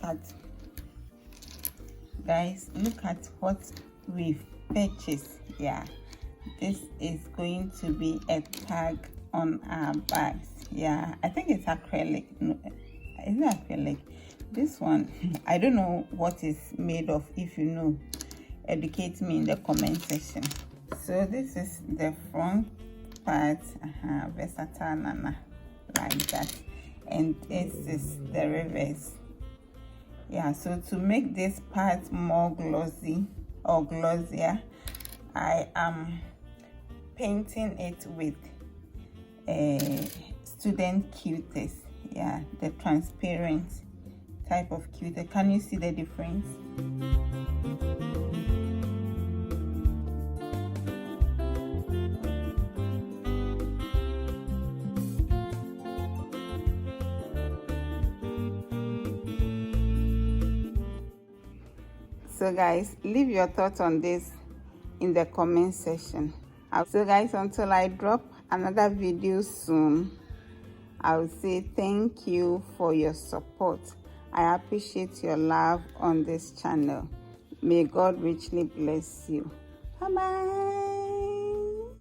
at, guys, look at what we've purchased. Yeah, this is going to be a tag on our bags. Yeah, I think it's acrylic. No, isn't it acrylic? This one, I don't know what it's made of. If you know, educate me in the comment section. So this is the front part, versatile nana, like that, and this is the reverse. Yeah, so to make this part more glossy or glossier, I am painting it with a student cuties. Yeah, the transparent type of cutie. Can you see the difference? So guys, leave your thoughts on this in the comment section. So guys, until I drop another video soon, I will say thank you for your support. I appreciate your love on this channel. May God richly bless you. Bye bye.